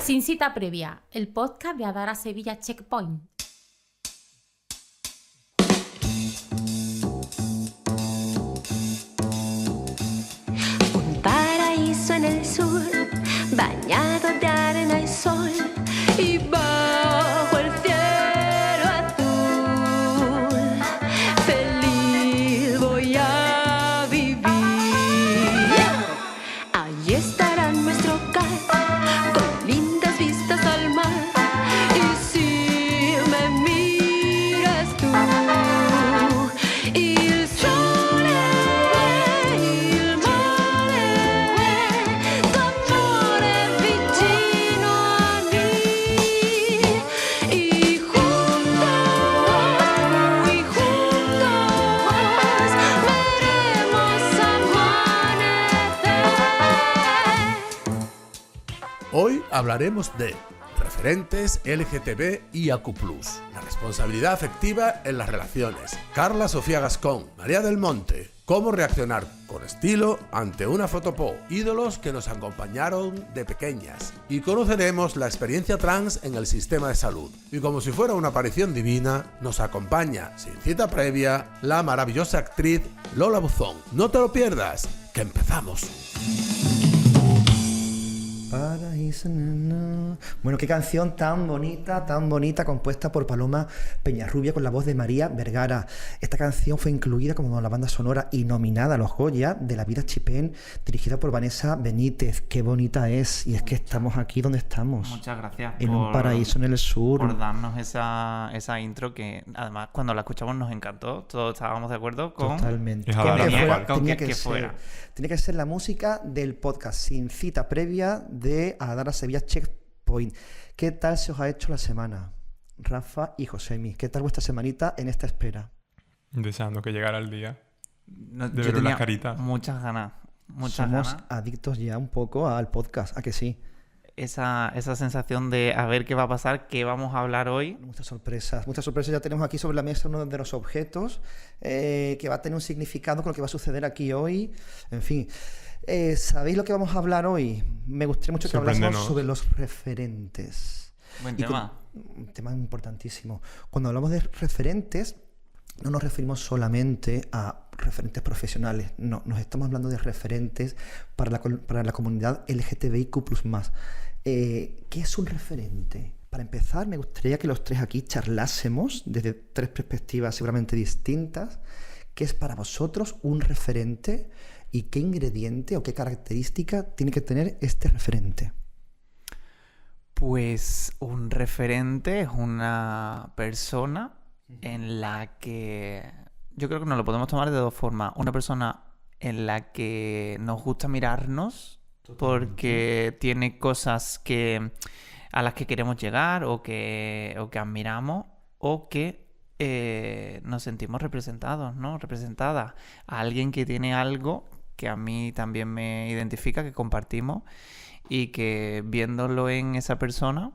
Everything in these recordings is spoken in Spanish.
Sin cita previa, el podcast de Adara Sevilla Checkpoint. Un paraíso en el sur, bañado de arena y sol, y bajo el cielo azul, feliz voy a vivir. Allí estará nuestro hogar, con lindas vistas al mar, y si me miras tú, il sole e il mare, tu amore vicino a mí, y juntos veremos amanecer. Hoy hablaremos de referentes LGTB y AQ+, la responsabilidad afectiva en las relaciones, Carla Sofía Gascón, María del Monte, cómo reaccionar con estilo ante una fotopo, ídolos que nos acompañaron de pequeñas, y conoceremos la experiencia trans en el sistema de salud. Y como si fuera una aparición divina, nos acompaña, sin cita previa, la maravillosa actriz Lola Buzón. No te lo pierdas, que empezamos. Paraíso, no. Bueno, qué canción tan bonita, compuesta por Paloma Peñarrubia con la voz de María Vergara. Esta canción fue incluida como la banda sonora y nominada a los Goya de La Vida Chipén, dirigida por Vanessa Benítez. Qué bonita es, y es que estamos aquí donde estamos. Muchas gracias En un paraíso en el sur. por darnos esa intro que además cuando la escuchamos nos encantó. Todos estábamos de acuerdo con Totalmente. Es Con Adara, que tal fuera- cual. Con tenía que que ser- fuera. Tenía que ser la música del podcast Sin Cita Previa de Adara Sevilla Checkpoint. ¿Qué tal se os ha hecho la semana? Rafa y Josemi, ¿qué tal vuestra semanita en esta espera? Deseando que llegara el día. No, de yo ver tenía las caritas. muchas ganas. Somos adictos ya un poco al podcast, ¿a que sí? Esa sensación de a ver qué va a pasar, qué vamos a hablar hoy. Muchas sorpresas. Ya tenemos aquí sobre la mesa uno de los objetos que va a tener un significado con lo que va a suceder aquí hoy. En fin, ¿sabéis lo que vamos a hablar hoy? Me gustaría mucho que hablásemos Sorpréndenos. sobre los referentes. Buen Y tema. un tema importantísimo. Cuando hablamos de referentes, no nos referimos solamente a referentes profesionales, no, nos estamos hablando de referentes para la comunidad LGTBIQ+. ¿Qué es un referente? Para empezar, me gustaría que los tres aquí charlásemos desde tres perspectivas seguramente distintas. ¿Qué es para vosotros un referente y qué ingrediente o qué característica tiene que tener este referente? Pues un referente es una persona en la que yo creo que nos lo podemos tomar de dos formas. Una persona en la que nos gusta mirarnos porque tiene cosas a las que queremos llegar o que admiramos, o que nos sentimos representados, ¿no? Representadas. A alguien que tiene algo que a mí también me identifica, que compartimos, y que viéndolo en esa persona,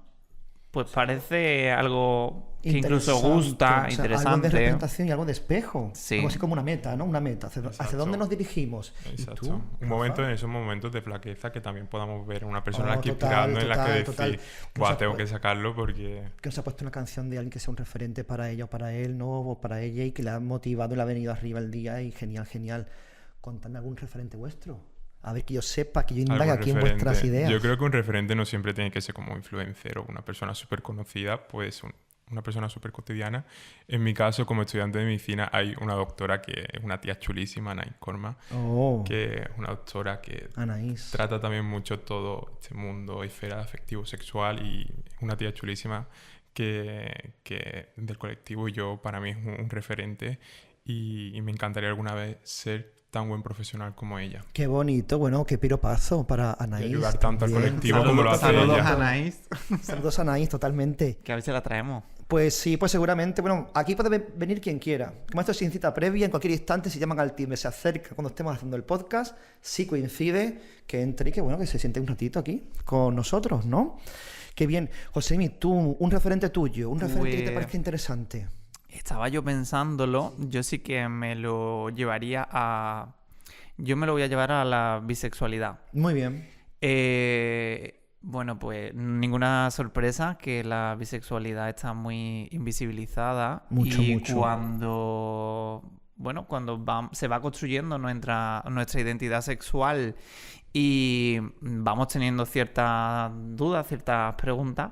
pues parece algo que incluso Interesante, gusta, o sea, algo de interesante. representación y algo de espejo. Sí. Algo así como una meta, ¿no? Una meta. ¿Hacia Exacto. dónde nos dirigimos? ¿Y Exacto. tú, Un Rafa? momento en esos momentos de flaqueza que también podamos ver a una persona aquí total, tirando en la que total. decir, Que "Buah, nos ha tengo pu- que sacarlo porque Que nos ha puesto una canción de alguien que sea un referente para ella o para él, ¿no? O para ella, y que le ha motivado y le ha venido arriba el día, y genial. Contadme algún referente vuestro. A ver, que yo sepa, que yo indague algún aquí en vuestras referente". ideas. Yo creo que un referente no siempre tiene que ser como influencer o una persona súper conocida, puede ser una persona súper cotidiana. En mi caso, como estudiante de medicina, hay una doctora que es una tía chulísima, Anaís Corma, Oh, que es una doctora que Anaís. trata también mucho todo este mundo esfera afectivo-sexual, y es una tía chulísima que del colectivo yo, para mí es un referente, y me encantaría alguna vez ser tan buen profesional como ella. Qué bonito, bueno, qué piropazo para Y Anaís. ayudar tanto al también. colectivo como lo hace Saludos ella. a Anaís, Saludos a Anaís, totalmente. que a ver si la traemos. Pues sí, pues seguramente. Bueno, aquí puede venir quien quiera. Como esto es sin cita previa, en cualquier instante, si llaman al timbre, se acerca cuando estemos haciendo el podcast, si coincide, que entre y que bueno, que se siente un ratito aquí con nosotros, ¿no? Qué bien. Josemi, tú, un referente tuyo, un referente que te Pues- parezca interesante. Estaba yo pensándolo, yo sí que me lo llevaría yo me lo voy a llevar a la bisexualidad. Muy bien. Bueno, pues ninguna sorpresa que la bisexualidad está muy invisibilizada. Mucho, y mucho. cuando se va construyendo nuestra identidad sexual y vamos teniendo ciertas dudas, ciertas preguntas,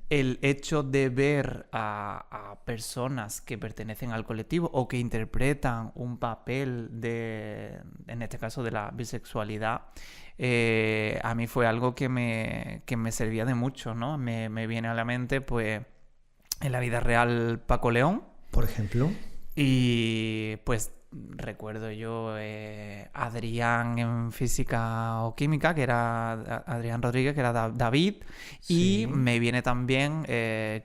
el hecho de ver a personas que pertenecen al colectivo o que interpretan un papel en este caso de la bisexualidad, a mí fue algo que me servía de mucho, ¿no? Me viene a la mente, pues, en la vida real Paco León. Por ejemplo. Y pues recuerdo yo Adrián en física o química, que era Adrián Rodríguez, que era David. Sí. Y me viene también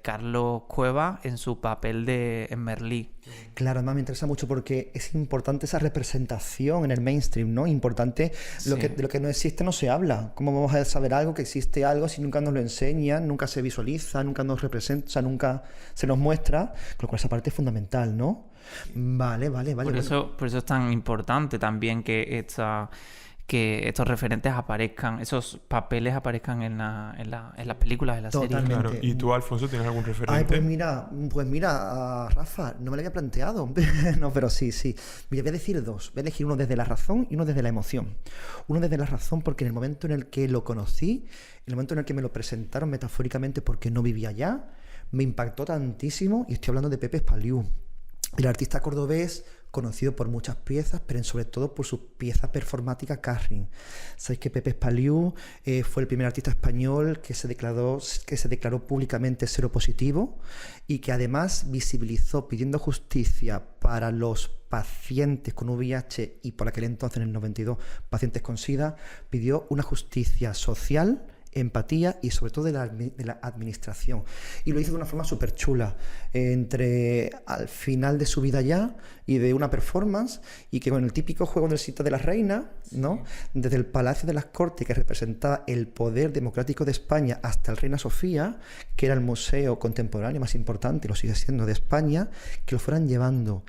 Carlos Cueva en su papel en Merlí. Claro, además me interesa mucho porque es importante esa representación en el mainstream, ¿no? Importante Sí. de lo que no existe no se habla. ¿Cómo vamos a saber algo, que existe algo, si nunca nos lo enseñan, nunca se visualiza, nunca nos representa, o sea, nunca se nos muestra? Con lo cual esa parte es fundamental, ¿no? Vale. Por bueno. eso es tan importante también que estos referentes aparezcan, esos papeles aparezcan en las películas, en las series. Totalmente. Claro. ¿Y tú, Alfonso, tienes algún referente? Ay, pues mira, Rafa, no me lo había planteado. No, pero sí. Mira, voy a decir dos. Voy a elegir uno desde la razón y uno desde la emoción. Uno desde la razón porque en el momento en el que lo conocí, en el momento en el que me lo presentaron metafóricamente porque no vivía allá, me impactó tantísimo, y estoy hablando de Pepe Espaliú. El artista cordobés, conocido por muchas piezas, pero sobre todo por su pieza performática Carring. Sabéis que Pepe Espaliú fue el primer artista español que se declaró públicamente seropositivo y que además visibilizó, pidiendo justicia para los pacientes con VIH y por aquel entonces, en el 92, pacientes con SIDA, pidió una justicia social, empatía y sobre todo de la administración, y lo hizo de una forma súper chula, al final de su vida ya y de una performance, y que con el típico juego del sitio de la reina, ¿no? Desde el Palacio de las Cortes, que representaba el poder democrático de España, hasta el Reina Sofía, que era el museo contemporáneo más importante, y lo sigue siendo, de España, que lo fueran llevando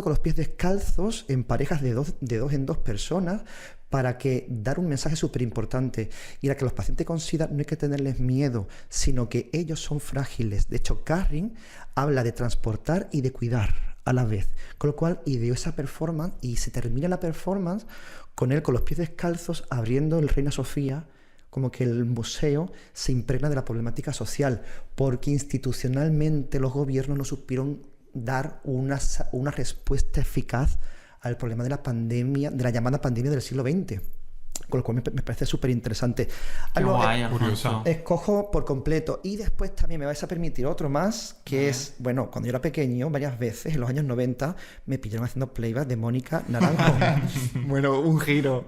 con los pies descalzos en parejas de dos en dos personas, para dar un mensaje súper importante, y era que los pacientes con SIDA no hay que tenerles miedo, sino que ellos son frágiles. De hecho, Carring habla de transportar y de cuidar a la vez, con lo cual ideó esa performance, y se termina la performance con él con los pies descalzos abriendo el Reina Sofía, como que el museo se impregna de la problemática social, porque institucionalmente los gobiernos no supieron dar una respuesta eficaz al problema de la pandemia, de la llamada pandemia del siglo XX. Con lo cual me parece súper interesante. Qué guay, Alfonso. Escojo por completo. Y después también me vais a permitir otro más, que es, bueno, cuando yo era pequeño, varias veces, en los años 90, me pillaron haciendo playback de Mónica Naranjo. Bueno, un giro.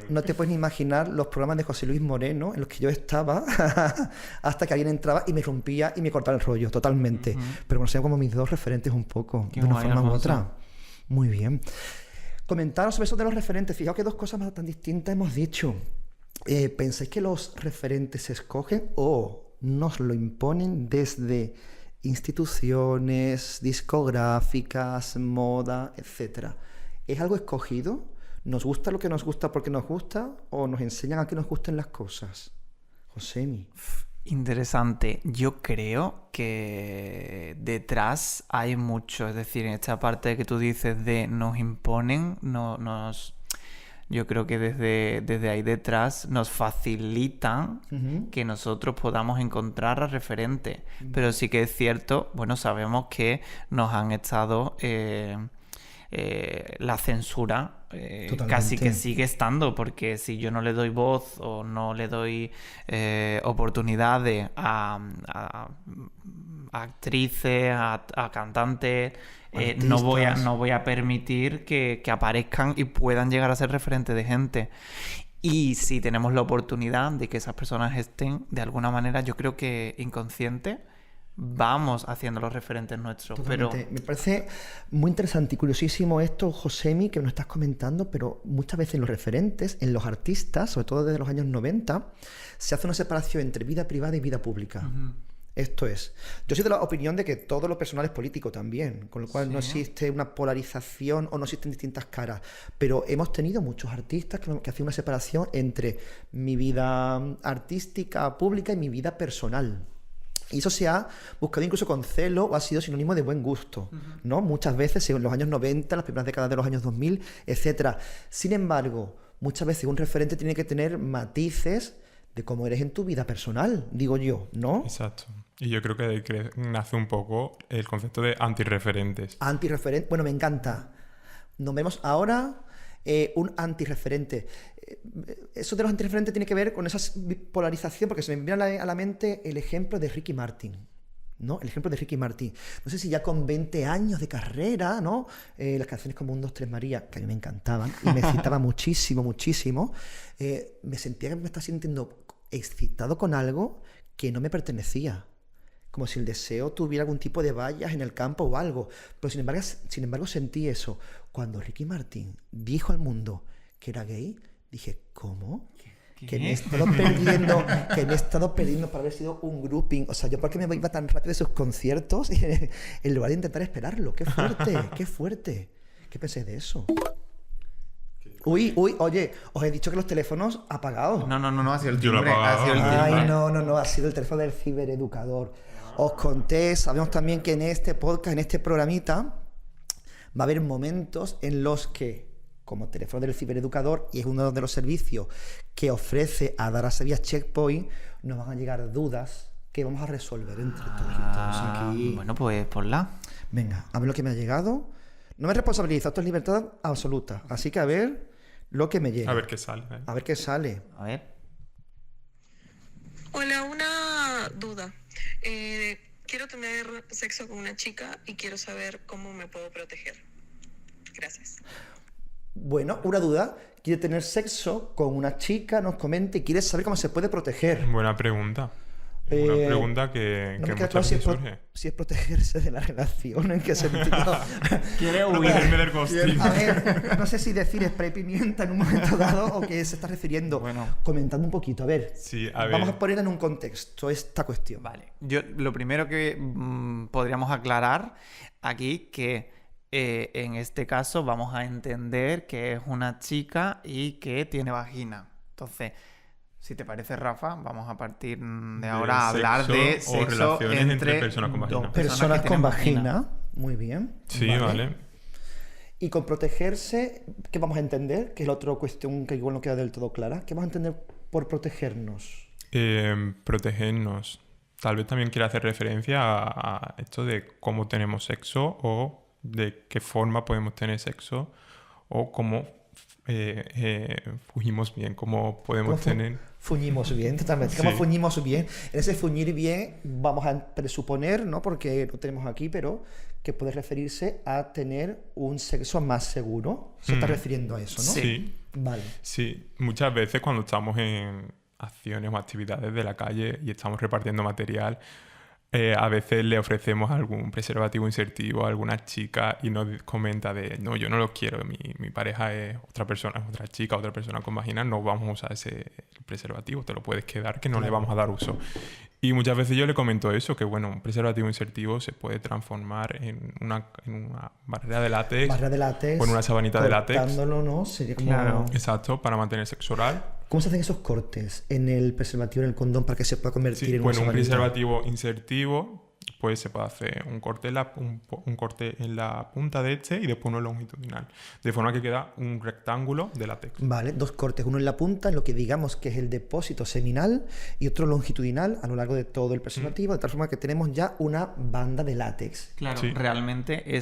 No te puedes ni imaginar los programas de José Luis Moreno en los que yo estaba hasta que alguien entraba y me rompía y me cortaba el rollo totalmente. Pero bueno, sean como mis dos referentes un poco, Qué de una guay, forma u Alfonso. otra. Muy bien. Comentaros sobre eso de los referentes. Fijaos que dos cosas más tan distintas hemos dicho. ¿Pensáis que los referentes se escogen o nos lo imponen desde instituciones, discográficas, moda, etcétera? ¿Es algo escogido? ¿Nos gusta lo que nos gusta porque nos gusta o nos enseñan a que nos gusten las cosas? Josemi. Interesante. Yo creo que detrás hay mucho, es decir, en esta parte que tú dices de nos imponen, yo creo que desde ahí detrás nos facilitan que nosotros podamos encontrar a referentes. Pero sí que es cierto, bueno, sabemos que nos han estado la censura casi que sigue estando, porque si yo no le doy voz o no le doy oportunidades a actrices, a cantantes, no voy a permitir que aparezcan y puedan llegar a ser referentes de gente. Y si tenemos la oportunidad de que esas personas estén, de alguna manera, yo creo que inconsciente, vamos haciendo los referentes nuestros. Totalmente. Pero Me parece muy interesante y curiosísimo esto, Josemi, que nos estás comentando, pero muchas veces en los referentes, en los artistas, sobre todo desde los años 90, se hace una separación entre vida privada y vida pública. Esto es. Yo soy de la opinión de que todo lo personal es político también, con lo cual no existe una polarización o no existen distintas caras. Pero hemos tenido muchos artistas que hacen una separación entre mi vida artística, pública y mi vida personal. Y eso se ha buscado incluso con celo o ha sido sinónimo de buen gusto, ¿no? Muchas veces en los años 90, las primeras décadas de los años 2000, etc. Sin embargo, muchas veces un referente tiene que tener matices de cómo eres en tu vida personal, digo yo, ¿no? Exacto. Y yo creo que de ahí nace un poco el concepto de antirreferentes. Antirreferente, bueno, me encanta. Nos vemos ahora un antirreferente. Eso de los antirreferentes tiene que ver con esa polarización, porque se me viene a la mente el ejemplo de Ricky Martin, ¿no? El ejemplo de Ricky Martin. No sé si ya con 20 años de carrera, ¿no? Las canciones como 1, 2, 3 María, que a mí me encantaban y me excitaba muchísimo, muchísimo. Me sentía que me estaba sintiendo excitado con algo que no me pertenecía. Como si el deseo tuviera algún tipo de vallas en el campo o algo. Pero sin embargo sentí eso. Cuando Ricky Martin dijo al mundo que era gay, dije, ¿cómo? Que me he estado perdiendo para haber sido un grouping. O sea, ¿yo por qué me iba tan rápido de sus conciertos en lugar de intentar esperarlo? ¡Qué fuerte! ¡Qué fuerte! ¿Qué pensé de eso? Uy, oye, os he dicho que los teléfonos apagados. No, ha sido el Yo lo he timbre. apagado. Ha sido el timbre. Ay, no, ha sido el teléfono del cibereducador. Os conté, sabemos también que en este podcast, en este programita, va a haber momentos en los que, como teléfono del cibereducador, y es uno de los servicios que ofrece Adara Sevilla Checkpoint, nos van a llegar dudas que vamos a resolver entre todos aquí. Bueno, pues ponla. Venga, a ver lo que me ha llegado. No me responsabilizo, esto es libertad absoluta. Así que a ver lo que me llega. A ver qué sale. A ver qué sale. A ver. Hola, una duda. Quiero tener sexo con una chica y quiero saber cómo me puedo proteger. Gracias. Bueno, una duda. Quiere tener sexo con una chica, nos comenta y quiere saber cómo se puede proteger. Buena pregunta. Una pregunta que No me queda claro muchas veces surge. si es protegerse de la relación, ¿en qué sentido? Quiere Protegerme del ghosting. A ver, no sé si decir spray pimienta en un momento dado o qué se está refiriendo. Bueno. Comentando un poquito, a ver. Sí, a ver. Vamos a poner en un contexto esta cuestión. Vale. Yo lo primero que podríamos aclarar aquí que en este caso vamos a entender que es una chica y que tiene vagina. Entonces, si te parece, Rafa, vamos a partir de ahora a hablar de sexo o sexo relaciones entre personas con vagina. dos Personas que con tienen vagina. Muy bien. Sí, vale. Y con protegerse, ¿qué vamos a entender? Que es la otra cuestión que igual no queda del todo clara. ¿Qué vamos a entender por protegernos? Protegernos. Tal vez también quiera hacer referencia a esto de cómo tenemos sexo o de qué forma podemos tener sexo o cómo fugimos bien, cómo podemos tener... Fuñimos bien, totalmente. Sí. ¿Cómo fuñimos bien? En ese fuñir bien vamos a presuponer, ¿no? Porque lo tenemos aquí, pero que puede referirse a tener un sexo más seguro. Se está refiriendo a eso, ¿no? Sí. Vale. Sí, muchas veces cuando estamos en acciones o actividades de la calle y estamos repartiendo material, a veces le ofrecemos algún preservativo insertivo a alguna chica y nos comenta de no, yo no lo quiero, mi pareja es otra persona, es otra chica, otra persona con vagina, no vamos a usar ese preservativo, te lo puedes quedar, que no le vamos a dar uso. Y muchas veces yo le comento eso, que bueno, un preservativo insertivo se puede transformar en una barrera de látex, Barra de látex. o en una sabanita de látex. Cortándolo, ¿no? Sería como... Claro. Exacto, para mantener sexo oral. ¿Cómo se hacen esos cortes en el preservativo, en el condón, para que se pueda convertir Sí, en una bueno, un sabanita? preservativo insertivo, pues se puede hacer un corte en la punta de este y después uno longitudinal. De forma que queda un rectángulo de látex. Vale, dos cortes, uno en la punta, en lo que digamos que es el depósito seminal, y otro longitudinal a lo largo de todo el preservativo, de tal forma que tenemos ya una banda de látex. Claro, Sí. realmente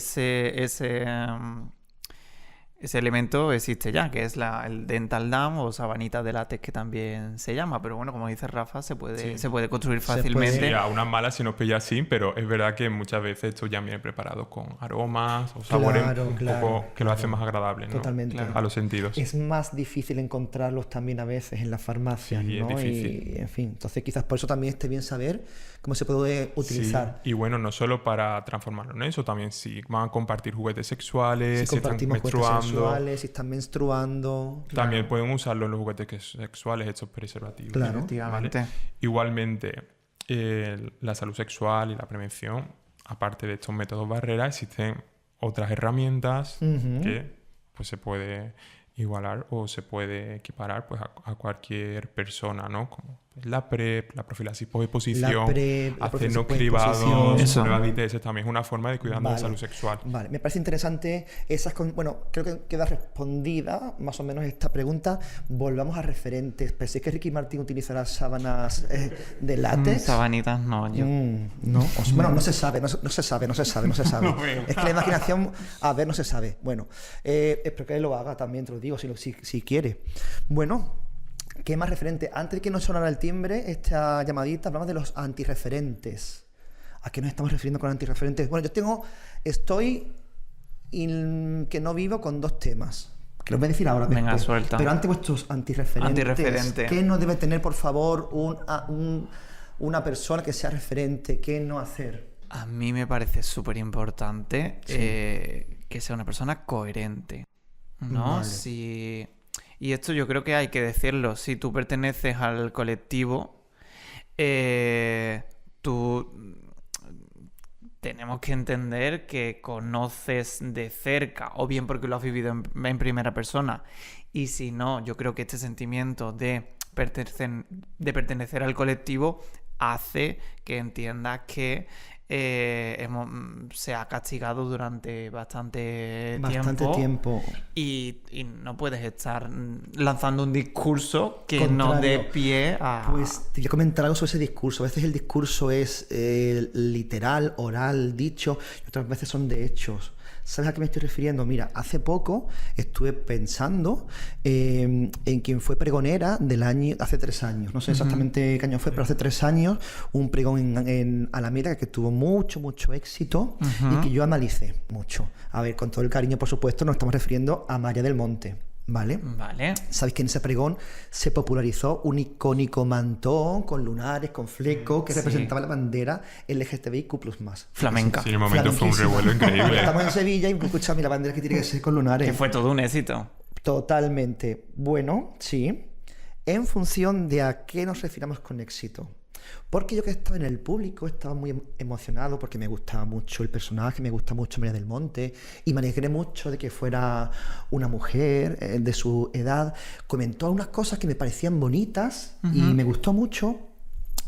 ese elemento existe ya, que es el dental dam o sabanita de látex, que también se llama. Pero bueno, como dice Rafa, se puede construir fácilmente. Sí, a unas malas si nos pilla así, pero es verdad que muchas veces esto ya viene preparado con aromas o sabores Claro, un claro, poco que lo hacen más agradable, ¿no? Totalmente. A los sentidos. Es más difícil encontrarlos también a veces en las farmacias, Sí, es ¿no? difícil. Y, en fin, entonces quizás por eso también esté bien saber cómo se puede utilizar. Sí, y bueno, no solo para transformarlo en eso, también si van a compartir juguetes sexuales, Si si están compartimos juguetes menstruando, sexuales, si están menstruando. también pueden usarlo en los juguetes sexuales, estos preservativos. Claro. Efectivamente. Igualmente, la salud sexual y la prevención, aparte de estos métodos barreras, existen otras herramientas que pues, se puede igualar o se puede equiparar pues, a cualquier persona, ¿no? Como la PrEP, la profilaxis post-exposición, hacernos cribados, Eso. pruebas de ITS, también es una forma de cuidar la salud sexual. Vale, me parece interesante esas... Bueno, creo que queda respondida más o menos esta pregunta. Volvamos a referentes. ¿Pensé que Ricky Martin utilizará sábanas de látex? Sabanitas no, yo. No, bueno, no se sabe. Es que la imaginación, a ver, no se sabe. Bueno, espero que él lo haga también, te lo digo, si quiere. Bueno, ¿qué más referente? Antes de que nos sonara el timbre, esta llamadita, hablamos de los antirreferentes. ¿A qué nos estamos refiriendo con antirreferentes? Bueno, estoy que no vivo con 2 temas. Que los voy a decir ahora. Venga, suelta. Pero ante vuestros antirreferentes, ¿qué no debe tener, por favor, una persona que sea referente? ¿Qué no hacer? A mí me parece súper importante que sea una persona coherente, ¿no? Vale. Y esto yo creo que hay que decirlo. Si tú perteneces al colectivo, tenemos que entender que conoces de cerca, o bien porque lo has vivido en primera persona, y si no, yo creo que este sentimiento de pertenecer al colectivo hace que entiendas que se ha castigado durante bastante tiempo y no puedes estar lanzando un discurso que Contrario. no dé pie a... Pues te voy a comentar algo sobre ese discurso. A veces el discurso es literal, oral, dicho, y otras veces son de hechos. ¿Sabes a qué me estoy refiriendo? Mira, hace poco estuve pensando en quien fue pregonera del año, hace 3 años. No sé exactamente qué año fue, pero hace 3 años, un pregón en Alameda que tuvo mucho éxito y que yo analicé mucho. A ver, con todo el cariño, por supuesto, nos estamos refiriendo a María del Monte. ¿Vale? ¿Sabéis que en ese pregón se popularizó un icónico mantón con lunares, con flecos, que representaba la bandera LGTBIQ+? Flamenca. Sí, en el momento fue un revuelo increíble. Estamos en Sevilla y escuchamos la bandera que tiene que ser con lunares. Que fue todo un éxito. Totalmente. Bueno, sí. En función de a qué nos refiramos con éxito. Porque yo que estaba en el público estaba muy emocionado porque me gustaba mucho el personaje, me gusta mucho María del Monte y me alegré mucho de que fuera una mujer de su edad. Comentó algunas cosas que me parecían bonitas y me gustó mucho.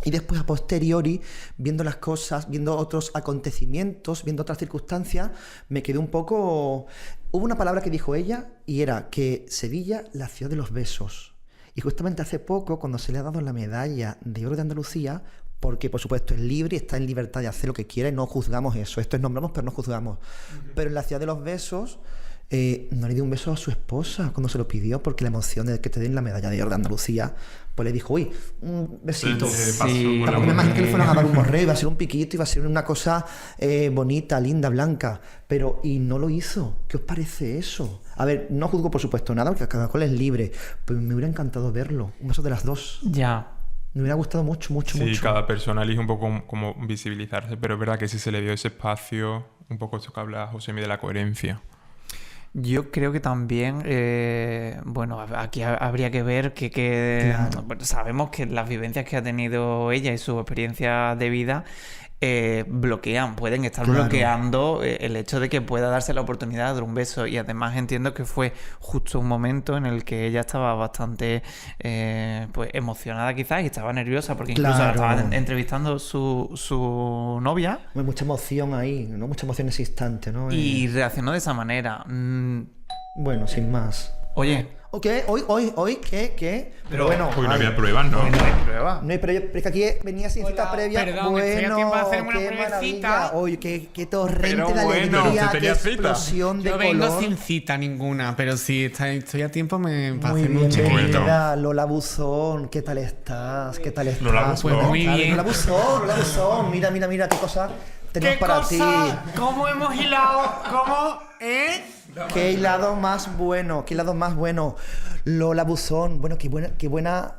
Y después, a posteriori, viendo las cosas, viendo otros acontecimientos, viendo otras circunstancias, me quedé un poco... Hubo una palabra que dijo ella y era que Sevilla, la ciudad de los besos. Y justamente hace poco, cuando se le ha dado la medalla de oro de Andalucía, porque por supuesto es libre y está en libertad de hacer lo que quiera y no juzgamos eso. Esto es nombramos, pero no juzgamos. Pero en la ciudad de los besos, no le dio un beso a su esposa cuando se lo pidió, porque la emoción de que te den la medalla de oro de Andalucía, pues le dijo, uy, un besito. Sí. Tampoco me imagino que le fueran a dar un morreo, iba a ser un piquito, iba a ser una cosa bonita, linda, blanca. Pero, y no lo hizo. ¿Qué os parece eso? A ver, no juzgo por supuesto nada, porque cada cual es libre, pero me hubiera encantado verlo. Un beso de las dos. Ya. Me hubiera gustado mucho. Sí, cada persona elige un poco cómo visibilizarse, pero es verdad que si se le dio ese espacio, un poco esto que habla Josemi de la coherencia. Yo creo que también, bueno, aquí habría que ver que Claro. Bueno, sabemos que las vivencias que ha tenido ella y su experiencia de vida pueden estar Claro. bloqueando el hecho de que pueda darse la oportunidad de dar un beso, y además entiendo que fue justo un momento en el que ella estaba bastante pues emocionada quizás y estaba nerviosa porque incluso la Claro. estaba entrevistando su novia Hay mucha emoción ahí, ¿no? Mucha emoción en ese instante, ¿no? y reaccionó de esa manera. Bueno, sin más. Oye, Ok, hoy, ¿qué? Pero bueno, Porque no ay, había pruebas, ¿no? no hay prueba. no hay pero es que aquí venía sin cita previa. perdón, Bueno, estoy a tiempo de hacerme una qué pruebecita. maravilla. Oye, qué torrente Pero de bueno, alegría, ¿usted qué tenía cita? explosión de Yo vengo color. sin cita ninguna, pero si estoy a tiempo para Muy hacerme bien, un chequeo. bienvenida, Lola Buzón. ¿Qué tal estás? Lola Buzón. Pues muy bien. Lola Buzón. Mira, qué cosa tenemos para ti. ¿Cómo hemos hilado? ¿Cómo? Qué hilado más bueno, qué hilado más bueno. Lola Buzón, bueno, qué buena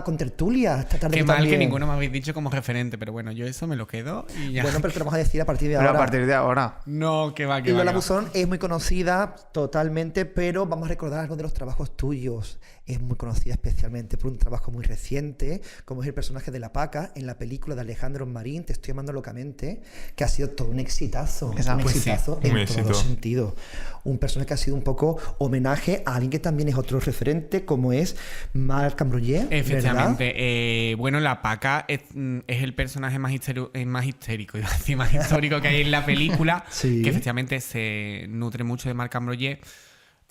contertulia esta tarde. Qué mal también. que ninguno me habéis dicho como referente, pero bueno, yo eso me lo quedo y ya. Bueno, pero te lo vamos a decir a partir de Pero ahora. a partir de ahora. No, que va, que Y va. Lola que va. Buzón es muy conocida totalmente, pero vamos a recordar algo de los trabajos tuyos. Es muy conocida especialmente por un trabajo muy reciente, como es el personaje de la Paca en la película de Alejandro Marín, Te estoy amando locamente, que ha sido todo un exitazo. Exacto. Un Pues sí, exitazo un en éxito. todos los sentidos. Un personaje que ha sido un poco homenaje a alguien que también es otro referente, como es Marc Ambroyer, ¿verdad? Efectivamente. Bueno, la Paca es el personaje más histérico, iba a decir, más histórico que hay en la película, Sí. que efectivamente se nutre mucho de Marc Ambroyer.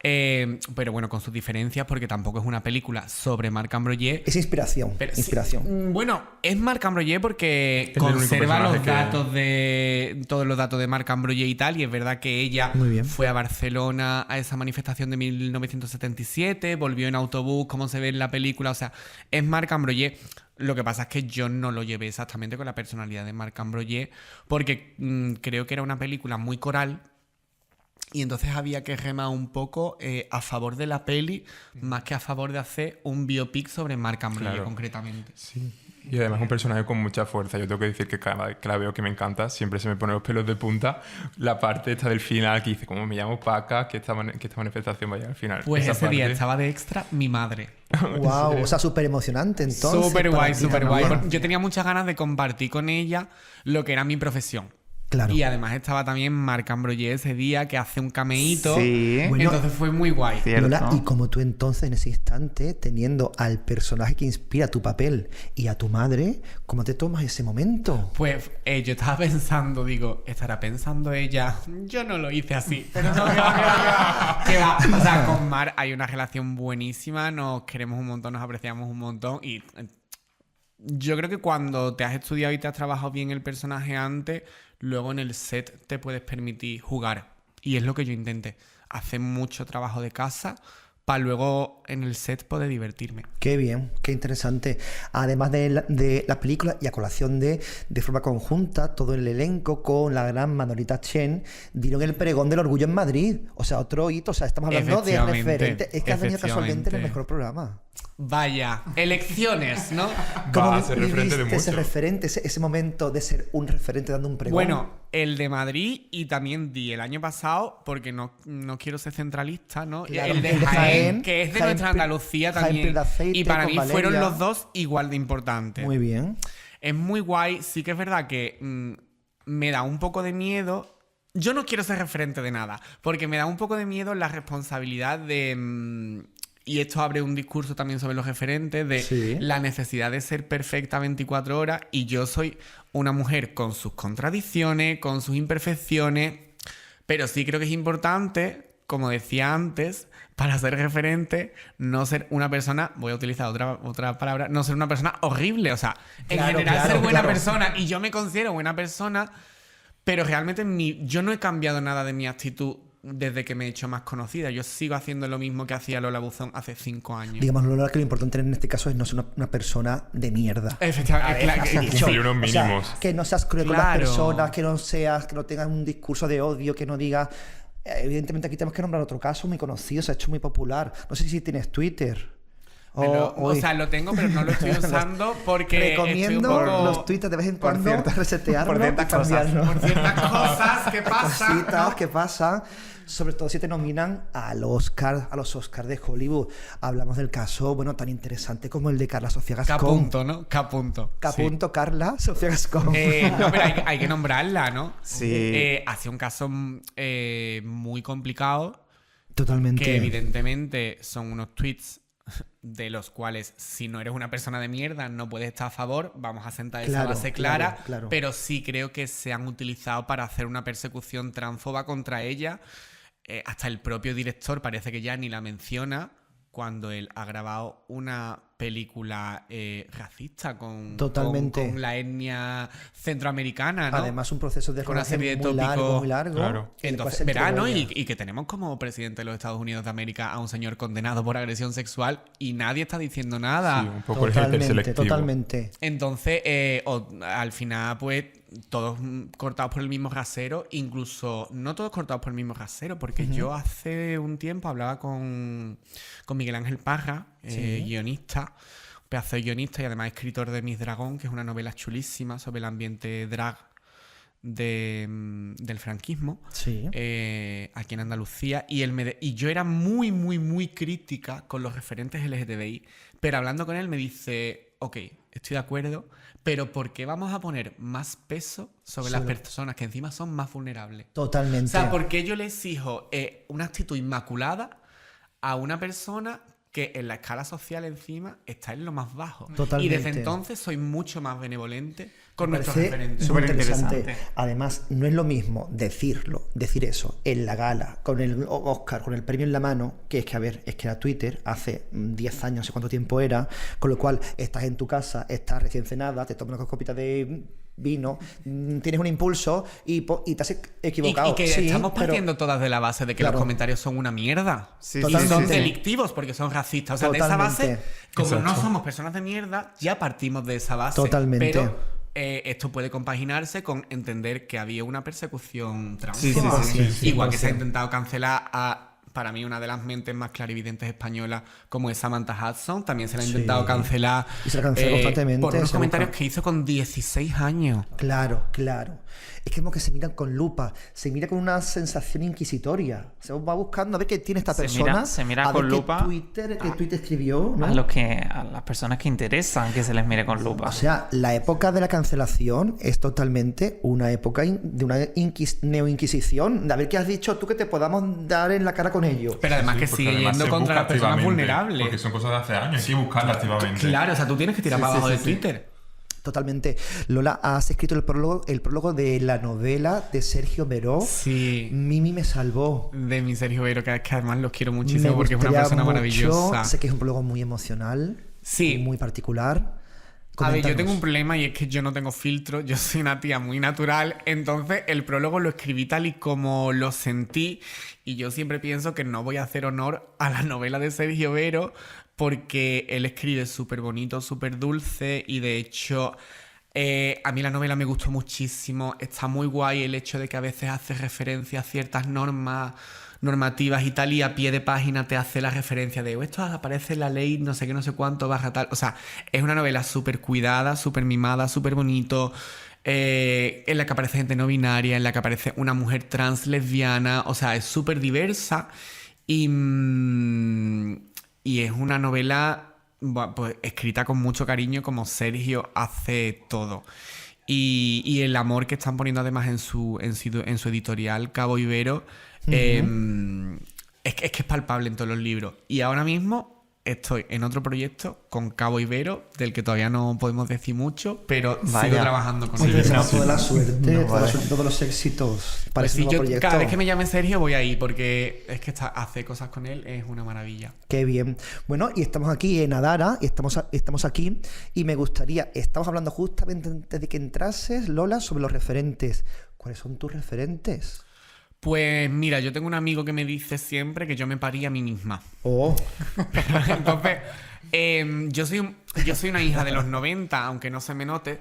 Pero bueno, con sus diferencias, porque tampoco es una película sobre Marc Ambroyer. Es inspiración. Pero sí, inspiración. bueno, es Marc Ambroyer porque Es el único conserva los personaje todos los datos de Marc Ambroyer y tal, y es verdad que ella Muy bien. fue a Barcelona a esa manifestación de 1977, volvió en autobús, como se ve en la película, o sea, es Marc Ambroyer. Lo que pasa es que yo no lo llevé exactamente con la personalidad de Marc Ambroyer, porque creo que era una película muy coral. Y entonces había que remar un poco a favor de la peli, más que a favor de hacer un biopic sobre Marc Ambroyer, Claro. concretamente. Sí. Y además un personaje con mucha fuerza. Yo tengo que decir que cada vez que la veo, que me encanta, siempre se me ponen los pelos de punta. La parte esta del final que dice, como me llamo Paca, que esta manifestación vaya al final. Pues Esa ese día parte- estaba de extra mi madre. Wow, o sea, súper emocionante entonces. Súper para guay, ti súper también. guay. Yo tenía muchas ganas de compartir con ella lo que era mi profesión. Claro. Y además estaba también Marc Ambroyer ese día, que hace un cameíto. Sí. Bueno, Entonces fue muy guay. Cierto. Lola, y como tú entonces en ese instante, teniendo al personaje que inspira tu papel y a tu madre, ¿cómo te tomas ese momento? Pues yo estaba pensando, digo, ¿estará pensando ella? Yo no lo hice así. Pero no, que va. O sea, con Mar hay una relación buenísima, nos queremos un montón, nos apreciamos un montón y yo creo que cuando te has estudiado y te has trabajado bien el personaje antes, luego en el set te puedes permitir jugar. Y es lo que yo intenté. Hacer mucho trabajo de casa para luego en el set poder divertirme. Qué bien, qué interesante. Además de la película y a colación de forma conjunta, todo el elenco con la gran Manolita Chen dieron el pregón del orgullo en Madrid. O sea, otro hito. O sea, estamos hablando de Efectivamente, referente. Es que has venido casualmente en el efectivamente. mejor programa. Vaya, elecciones, ¿no? Va a ser referente de viviste ese mucho. referente, ese momento de ser un referente dando un pregón? Bueno, el de Madrid y también di el año pasado, porque no quiero ser centralista, ¿no? Claro, el de el de Jaén, Jaén, que es de Jaén nuestra Andalucía Jaén también. Pedaceite Y para con mí Valeria. fueron los dos igual de importantes. Muy bien. Es muy guay, sí que es verdad que me da un poco de miedo. Yo no quiero ser referente de nada, porque me da un poco de miedo la responsabilidad de... y esto abre un discurso también sobre los referentes, de Sí. la necesidad de ser perfecta 24 horas. Y yo soy una mujer con sus contradicciones, con sus imperfecciones, pero sí creo que es importante, como decía antes, para ser referente, no ser una persona, voy a utilizar otra palabra, no ser una persona horrible. O sea, en Claro, general claro, ser buena claro. persona, y yo me considero buena persona, pero realmente yo no he cambiado nada de mi actitud desde que me he hecho más conocida. Yo sigo haciendo lo mismo que hacía Lola Buzón hace 5 años. Digamos, Lola, que lo importante en este caso es no ser una persona de mierda. Efectivamente, claro, O sea, que- cumplir unos o sea, mínimos. que no seas cruel con Claro. las personas, que no tengas un discurso de odio, que no digas... Evidentemente aquí tenemos que nombrar otro caso muy conocido, se ha hecho muy popular. No sé si tienes Twitter. o sea, lo tengo, pero no lo estoy usando porque Recomiendo estoy un poco... los Twitter de vez en por cuando ciertas- resetearlos por ciertas y cambiarlos. Por ciertas cosas que pasan, Cositas ¿no? que pasan, sobre todo si te nominan a los Oscar de Hollywood. Hablamos del caso, bueno, tan interesante como el de Carla Sofía Gascón. Capunto, ¿no? Capunto. Capunto, Carla Sofía Gascón. No, pero hay que nombrarla, ¿no? Sí. Ha sido un caso muy complicado, Totalmente. que evidentemente son unos tweets de los cuales, si no eres una persona de mierda, no puedes estar a favor. Vamos a sentar esa Claro, base clara. claro, claro. Pero sí creo que se han utilizado para hacer una persecución transfoba contra ella. Hasta el propio director parece que ya ni la menciona, cuando él ha grabado una película racista Totalmente. con la etnia centroamericana, ¿no? Además, un proceso de Con una rodaje serie de muy largo, tópicos. muy largo. Claro. en el cual Entonces, se entregó verano ella. y que tenemos como presidente de los Estados Unidos de América a un señor condenado por agresión sexual y nadie está diciendo nada. Sí, un poco el hater selectivo. Totalmente. Entonces, al final, pues, todos cortados por el mismo rasero, incluso no todos cortados por el mismo rasero, porque yo hace un tiempo hablaba con Miguel Ángel Parra, guionista, un pedazo de guionista y además escritor de Miss Dragón, que es una novela chulísima sobre el ambiente drag del franquismo, aquí en Andalucía, y yo era muy, muy, muy crítica con los referentes LGTBI, pero hablando con él me dice, ok, estoy de acuerdo, pero ¿por qué vamos a poner más peso sobre las personas que encima son más vulnerables? Totalmente. O sea, ¿por qué yo le exijo una actitud inmaculada a una persona que en la escala social encima está en lo más bajo? Totalmente. Y desde entonces soy mucho más benevolente con Me nuestros parece referentes. muy Súper interesante. Además, no es lo mismo decir eso en la gala, con el Oscar, con el premio en la mano, que es que, a ver, es que era Twitter hace 10 años, no sé cuánto tiempo era, con lo cual estás en tu casa, estás recién cenada, te tomas una copita de vino, tienes un impulso y te has equivocado. Y que estamos partiendo todas de la base de que los comentarios son una mierda. Sí, Y Totalmente. son delictivos porque son racistas. O sea, de esa Totalmente. base, como no Exacto. somos personas de mierda, ya partimos de esa base. Totalmente. Pero esto puede compaginarse con entender que había una persecución trans. Sí, sí, sí, sí. Igual que se ha 100%. intentado cancelar a, para mí, una de las mentes más clarividentes españolas, como es Samantha Hudson. También se la ha intentado cancelar Y se la cancela constantemente, por unos se comentarios busca. que hizo con 16 años. Claro. Es que como que se miran con lupa, se mira con una sensación inquisitoria. Se va buscando a ver qué tiene esta persona. Se mira a con ver lupa qué tweet escribió, ¿no? a las personas que interesan que se les mire con lupa. O sea, la época de la cancelación es totalmente una época de una neoinquisición. De a ver qué has dicho tú que te podamos dar en la cara con ello. Pero además que porque sigue además yendo se contra busca las personas activamente, vulnerables. Porque son cosas de hace años, hay que buscarlas activamente. Claro, o sea, tú tienes que tirar para abajo de Twitter. Totalmente. Lola, has escrito el prólogo de la novela de Sergio Beró. Sí. Mimi me salvó. De mi Sergio Beiro, que además los quiero Me muchísimo porque es una gustaría persona mucho. maravillosa. Sé que es un prólogo muy emocional. Sí. Y muy particular. A ver, yo Coméntanos. tengo un problema y es que yo no tengo filtro, yo soy una tía muy natural, entonces el prólogo lo escribí tal y como lo sentí y yo siempre pienso que no voy a hacer honor a la novela de Sergio Bero porque él escribe súper bonito, súper dulce y de hecho a mí la novela me gustó muchísimo, está muy guay el hecho de que a veces hace referencia a ciertas normativas y tal, y a pie de página te hace la referencia de esto aparece en la ley no sé qué, no sé cuánto, baja tal. O sea, es una novela súper cuidada, súper mimada, súper bonito, en la que aparece gente no binaria, en la que aparece una mujer trans lesbiana, o sea, es súper diversa y es una novela pues, escrita con mucho cariño como Sergio hace todo. Y el amor que están poniendo además en su editorial Cabo Ibero es que es palpable en todos los libros. Y ahora mismo estoy en otro proyecto con Cabo Ibero, del que todavía no podemos decir mucho, pero sigo trabajando con Pues te él. deseamos toda la suerte, todos los éxitos para Pues ese sí, nuevo yo proyecto. cada vez que me llame Sergio voy ahí, porque es que hacer cosas con él es una maravilla. Qué bien. Bueno, y estamos aquí en Adara, y estamos aquí, y me gustaría, estamos hablando justamente antes de que entrases, Lola, sobre los referentes. ¿Cuáles son tus referentes? Pues mira, yo tengo un amigo que me dice siempre que yo me parí a mí misma. Oh, Entonces, yo soy una hija de los 90, aunque no se me note.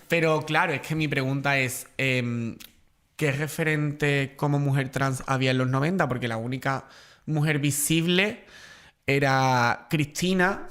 Pero claro, es que mi pregunta es, ¿qué referente como mujer trans había en los 90? Porque la única mujer visible era Cristina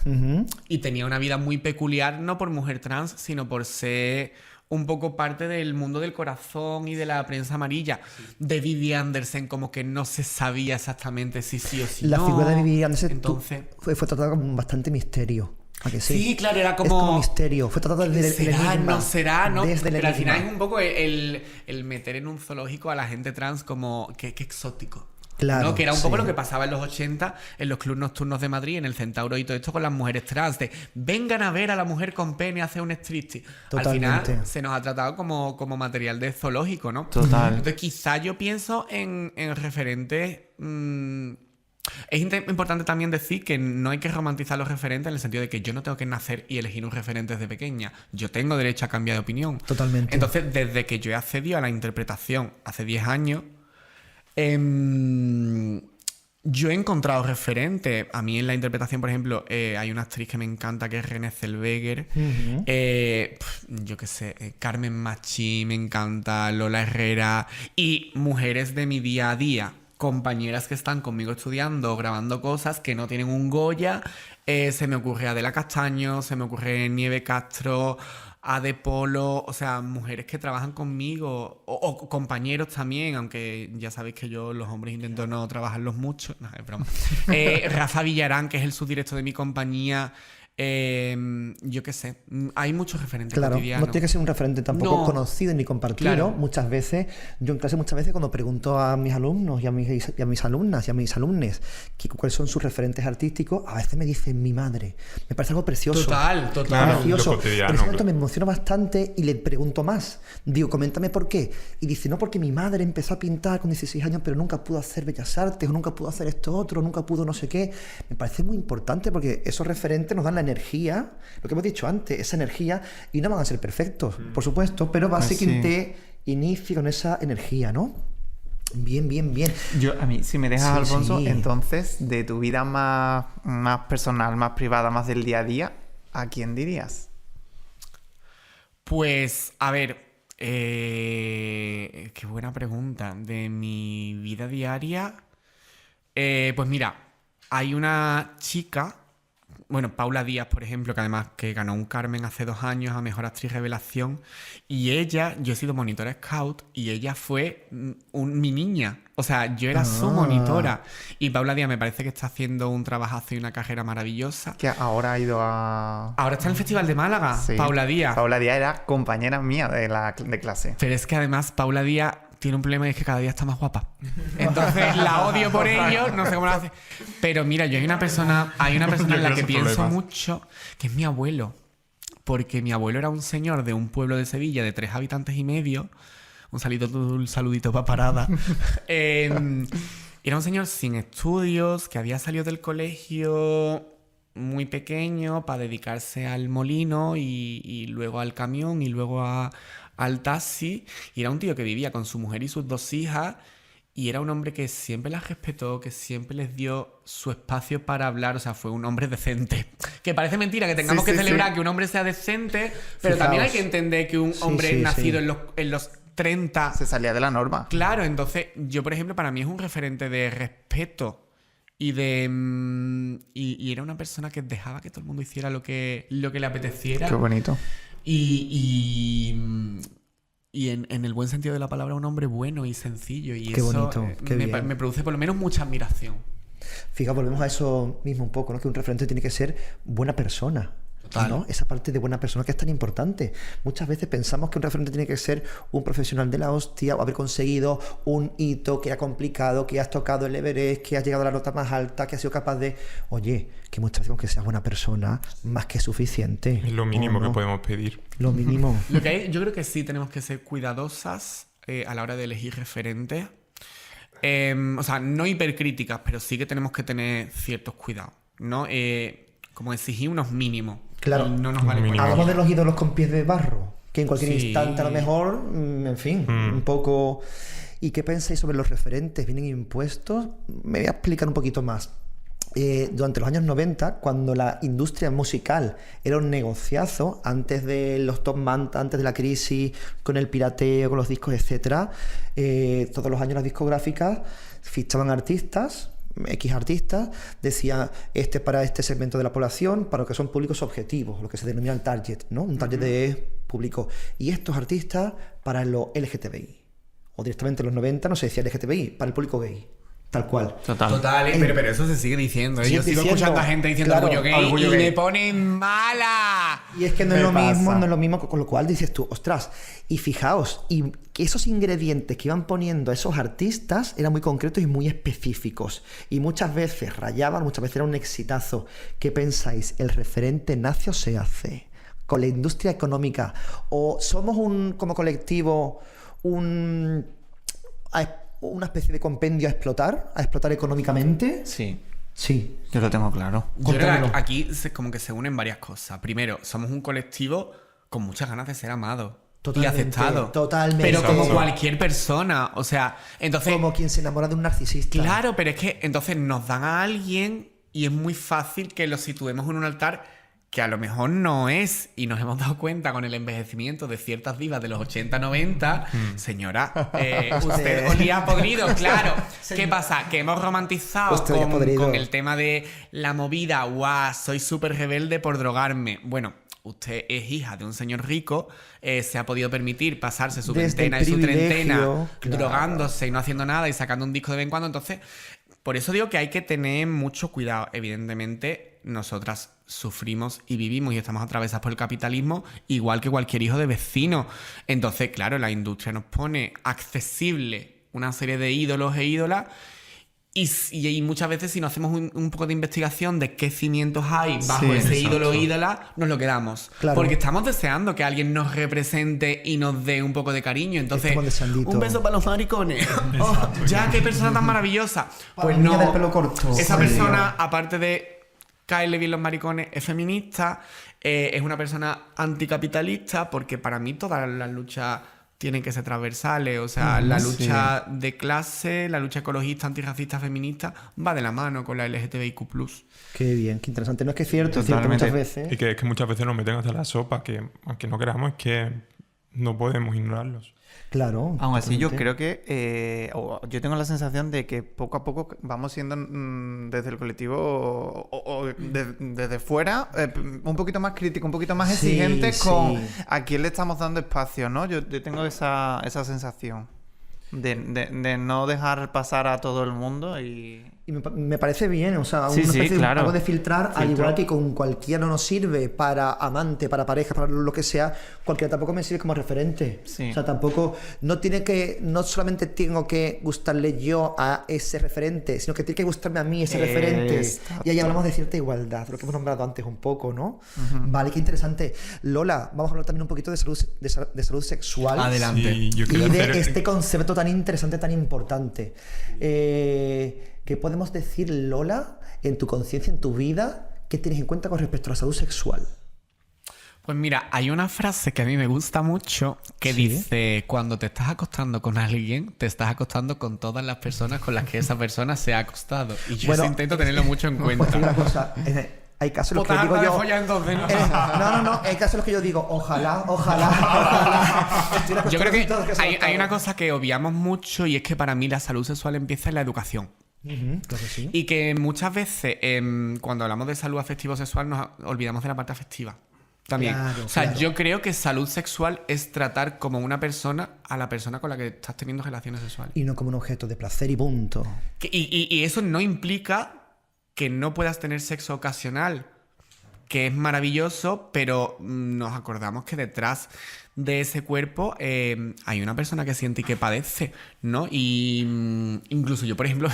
y tenía una vida muy peculiar, no por mujer trans, sino por ser un poco parte del mundo del corazón y de la prensa amarilla. De Vivi Anderson, como que no se sabía exactamente si sí o si la no. figura de Vivi Anderson Entonces, fue tratada con bastante misterio. ¿A que sí? sí, claro, era Es como... como misterio. Fue tratada desde el ¿Será? enigma. ¿No será? ¿No? Desde el Pero al final es enigma. un poco el meter en un zoológico a la gente trans como... ¡Qué exótico! Claro, ¿no? Que era un poco sí. lo que pasaba en los 80 en los clubs nocturnos de Madrid, en el Centauro y todo esto con las mujeres trans. De vengan a ver a la mujer con pene hacer un striptease. Al Totalmente. final se nos ha tratado como material de zoológico, ¿no? Total. Entonces quizá yo pienso en referentes... Es importante también decir que no hay que romantizar los referentes en el sentido de que yo no tengo que nacer y elegir un referente desde pequeña. Yo tengo derecho a cambiar de opinión. Totalmente. Entonces, desde que yo he accedido a la interpretación hace 10 años, Yo he encontrado referentes. A mí en la interpretación, por ejemplo, hay una actriz que me encanta que es Renée Zellweger. Yo qué sé, Carmen Machi me encanta, Lola Herrera. Y mujeres de mi día a día, compañeras que están conmigo estudiando, grabando cosas que no tienen un Goya. Se me ocurre Adela Castaño, se me ocurre Nieve Castro, Ade Polo, o sea, mujeres que trabajan conmigo, o compañeros también, aunque ya sabéis que yo los hombres intento no trabajarlos mucho, no, es broma. Rafa Villarán, que es el subdirector de mi compañía. Yo qué sé, hay muchos referentes cotidianos. No tiene que ser un referente tampoco conocido ni compartido. Claro. Muchas veces, yo en clase cuando pregunto a mis alumnos y a mis alumnas y a mis alumnes cuáles son sus referentes artísticos, a veces me dicen mi madre. Me parece algo precioso. Total. Precioso. Lo cotidiano, Por ese momento me emociono bastante y le pregunto más. Digo, coméntame por qué. Y dice, no, porque mi madre empezó a pintar con 16 años, pero nunca pudo hacer bellas artes, o nunca pudo hacer esto otro, nunca pudo no sé qué. Me parece muy importante porque esos referentes nos dan la energía, lo que hemos dicho antes, esa energía, y no van a ser perfectos, por supuesto, pero va a ser quien te inicie con esa energía, ¿no? Bien. A mí, si me dejas, Alfonso, sí. entonces, de tu vida más personal, más privada, más del día a día, ¿a quién dirías? Pues, a ver, qué buena pregunta. De mi vida diaria, pues mira, hay una chica, bueno, Paula Díaz, por ejemplo, que además que ganó un Carmen hace 2 años a Mejor Actriz Revelación, y ella, yo he sido monitora Scout, y ella fue mi niña, o sea, yo era su monitora, y Paula Díaz me parece que está haciendo un trabajazo y una carrera maravillosa. Que ahora ha ido a... Ahora está en el Festival de Málaga, Sí. Paula Díaz. Paula Díaz era compañera mía de clase. Pero es que además Paula Díaz tiene un problema y es que cada día está más guapa. Entonces la odio por ello, no sé cómo lo hace. Pero mira, hay una persona en la que pienso mucho, que es mi abuelo. Porque mi abuelo era un señor de un pueblo de Sevilla de 3 habitantes y medio. Un saludito para Parada. Era un señor sin estudios, que había salido del colegio muy pequeño para dedicarse al molino y luego al camión y luego al taxi, y era un tío que vivía con su mujer y sus 2 hijas, y era un hombre que siempre las respetó, que siempre les dio su espacio para hablar, o sea, fue un hombre decente. Que parece mentira que tengamos que celebrar que un hombre sea decente, pero también hay que entender que un hombre nacido en los 30... Se salía de la norma. Claro, entonces yo, por ejemplo, para mí es un referente de respeto y de... Y era una persona que dejaba que todo el mundo hiciera lo que le apeteciera. Qué bonito. Y en el buen sentido de la palabra, un hombre bueno y sencillo. Y Qué eso bonito, qué bien. me produce por lo menos mucha admiración. Fija, volvemos a eso mismo un poco, ¿no? Que un referente tiene que ser buena persona. Total. ¿No? Esa parte de buena persona que es tan importante. Muchas veces pensamos que un referente tiene que ser un profesional de la hostia o haber conseguido un hito que era complicado, que has tocado el Everest, que has llegado a la nota más alta, que has sido capaz de... Oye, que muchas veces que seas buena persona, más que suficiente. Es lo mínimo ¿O no? que podemos pedir. Lo mínimo. Yo creo que sí tenemos que ser cuidadosas a la hora de elegir referentes. O sea, no hipercríticas, pero sí que tenemos que tener ciertos cuidados, ¿no? Como exigir unos mínimos. Claro. Y no nos vale Mínimo. Hablamos de los ídolos con pies de barro, que en cualquier Sí. instante a lo mejor, en fin, un poco... ¿Y qué pensáis sobre los referentes? ¿Vienen impuestos? Me voy a explicar un poquito más. Durante los años 90, cuando la industria musical era un negociazo, antes de los top manta, antes de la crisis, con el pirateo, con los discos, etcétera, todos los años las discográficas fichaban artistas, X artistas, decía para este segmento de la población, para lo que son públicos objetivos, lo que se denomina el target, ¿no? Un target de público. Y estos artistas para lo LGTBI. O directamente en los 90 no se decía LGTBI, para el público gay. Tal cual. Total, pero eso se sigue diciendo. Sigue Yo sigo diciendo, escuchando a gente diciendo claro, orgullo gay orgullo y gay. me ponen mala. Y es que no es lo pasa. mismo, no es lo mismo, con lo cual dices tú, ostras, y fijaos, y que esos ingredientes que iban poniendo a esos artistas eran muy concretos y muy específicos. Y muchas veces rayaban, muchas veces era un exitazo. ¿Qué pensáis? ¿El referente nace o se hace? ¿Con la industria económica? ¿O somos como colectivo una especie de compendio a explotar económicamente? Sí. Sí. Yo lo tengo claro. Yo creo que Contámelo. aquí como que se unen varias cosas. Primero, somos un colectivo con muchas ganas de ser amados. Totalmente, y aceptado. totalmente. Pero como Exacto. cualquier persona, o sea, entonces... Como quien se enamora de un narcisista. Claro, pero es que entonces nos dan a alguien y es muy fácil que lo situemos en un altar que a lo mejor no es, y nos hemos dado cuenta con el envejecimiento de ciertas divas de los 80-90, señora, usted olía podrido, claro. ¿Qué pasa? Que hemos romantizado Usted olía podrido. con el tema de la movida, guau, soy súper rebelde por drogarme. Bueno, usted es hija de un señor rico, se ha podido permitir pasarse su Desde veintena el y su treintena privilegio, claro. drogándose y no haciendo nada y sacando un disco de vez en cuando. Entonces, por eso digo que hay que tener mucho cuidado. Evidentemente, nosotras sufrimos y vivimos y estamos atravesadas por el capitalismo igual que cualquier hijo de vecino. Entonces, claro, la industria nos pone accesible una serie de ídolos e ídolas. Y muchas veces, si no hacemos un poco de investigación de qué cimientos hay bajo Sí, ese exacto. ídolo o ídola, nos lo quedamos. Claro. Porque estamos deseando que alguien nos represente y nos dé un poco de cariño. Entonces, Estamos deseandito. un beso para los maricones. Oh, ya, qué persona tan maravillosa. Pues niña no. del pelo corto. Esa Ay, persona, aparte de caerle bien los maricones, es feminista, es una persona anticapitalista, porque para mí todas las luchas tienen que ser transversales. O sea, la lucha de clase, la lucha ecologista, antirracista, feminista, va de la mano con la LGTBIQ+. Qué bien, qué interesante. No es que es cierto Totalmente. muchas veces. Y que muchas veces nos meten hasta la sopa, que aunque no queramos, es que no podemos ignorarlos. Claro. Aún así, yo totalmente. creo que yo tengo la sensación de que poco a poco vamos siendo desde el colectivo desde fuera un poquito más crítico, un poquito más Sí, exigente con sí. a quién le estamos dando espacio, ¿no? Yo tengo esa sensación de no dejar pasar a todo el mundo y... Y me parece bien, o sea, Sí, una sí, especie de claro. algo de filtrar, al Filtro. igual que con cualquiera no nos sirve para amante, para pareja, para lo que sea, cualquiera tampoco me sirve como referente. Sí. O sea, tampoco, no solamente tengo que gustarle yo a ese referente, sino que tiene que gustarme a mí ese referente. Exacto. Y ahí hablamos de cierta igualdad, lo que hemos nombrado antes un poco, ¿no? Vale, qué interesante. Lola, vamos a hablar también un poquito de salud sexual. Adelante. Sí, yo Y quería de hacer... este concepto tan interesante, tan importante. ¿Qué podemos decir, Lola, en tu conciencia, en tu vida, qué tienes en cuenta con respecto a la salud sexual? Pues mira, hay una frase que a mí me gusta mucho que ¿Sí? dice: cuando te estás acostando con alguien, te estás acostando con todas las personas con las que esa persona se ha acostado. Y yo Bueno, eso intento tenerlo mucho en Pues cuenta. te digo una cosa, hay casos en los que Puta digo harta de yo... follar, entonces, ¿no? No, hay casos en los que yo digo, ojalá. Estoy Yo creo que acostumbrado a que hay una cosa que obviamos mucho, y es que para mí la salud sexual empieza en la educación. Claro que sí. Y que muchas veces cuando hablamos de salud afectivo-sexual nos olvidamos de la parte afectiva. También. Claro, o sea, claro. yo creo que salud sexual es tratar como una persona a la persona con la que estás teniendo relaciones sexuales. Y no como un objeto de placer y punto. Y eso no implica que no puedas tener sexo ocasional, que es maravilloso, pero nos acordamos que detrás de ese cuerpo hay una persona que siente y que padece, ¿no? Y incluso yo, por ejemplo,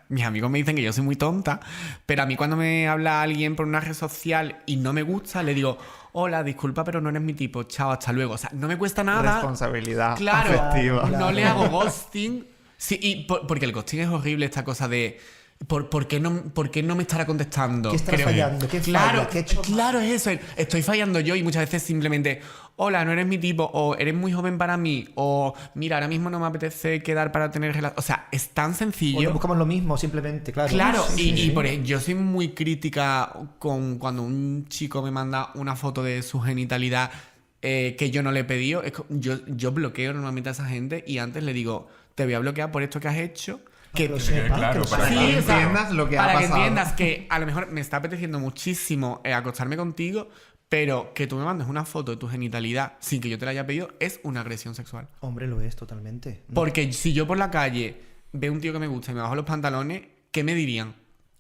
mis amigos me dicen que yo soy muy tonta, pero a mí cuando me habla alguien por una red social y no me gusta, le digo: hola, disculpa, pero no eres mi tipo, chao, hasta luego. O sea, no me cuesta nada. Responsabilidad Claro, afectiva. Claro. no le hago ghosting. Sí, porque el ghosting es horrible, esta cosa de ¿por qué no me estará contestando? ¿Qué estará fallando? ¿Qué claro, falla? ¿Qué he hecho mal? claro, es eso. Estoy fallando yo, y muchas veces simplemente: hola, no eres mi tipo, o eres muy joven para mí, o mira, ahora mismo no me apetece quedar para tener relación. O sea, es tan O sencillo. no buscamos lo mismo, simplemente, claro. Claro, Sí, y sí. por ejemplo, yo soy muy crítica con cuando un chico me manda una foto de su genitalidad que yo no le he pedido. Yo bloqueo normalmente a esa gente, y antes le digo: te voy a bloquear por esto que has hecho. Que lo sepa, claro, que lo para sepa. que o sea, entiendas lo que ha para que pasado. entiendas que a lo mejor me está apeteciendo muchísimo acostarme contigo, pero que tú me mandes una foto de tu genitalidad sin que yo te la haya pedido es una agresión sexual. Hombre, lo es totalmente. Porque si yo por la calle veo un tío que me gusta y me bajo los pantalones, ¿qué me dirían?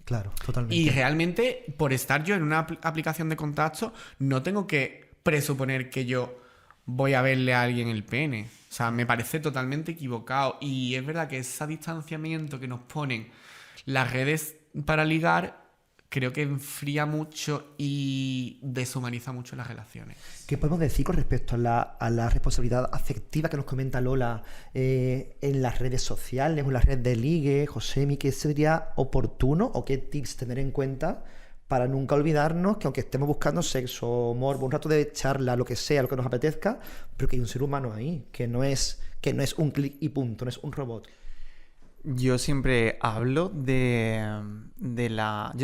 Claro, totalmente. Y realmente, por estar yo en una aplicación de contacto, no tengo que presuponer que yo voy a verle a alguien el pene. O sea, me parece totalmente equivocado. Y es verdad que ese distanciamiento que nos ponen las redes para ligar, creo que enfría mucho y deshumaniza mucho las relaciones. ¿Qué podemos decir con respecto a la responsabilidad afectiva que nos comenta Lola en las redes sociales o en las redes de ligue? Josemi, ¿qué sería oportuno o qué tips tener en cuenta para nunca olvidarnos que aunque estemos buscando sexo, morbo, un rato de charla, lo que sea, lo que nos apetezca, pero que hay un ser humano ahí, que no es un clic y punto, no es un robot. Yo siempre hablo de la...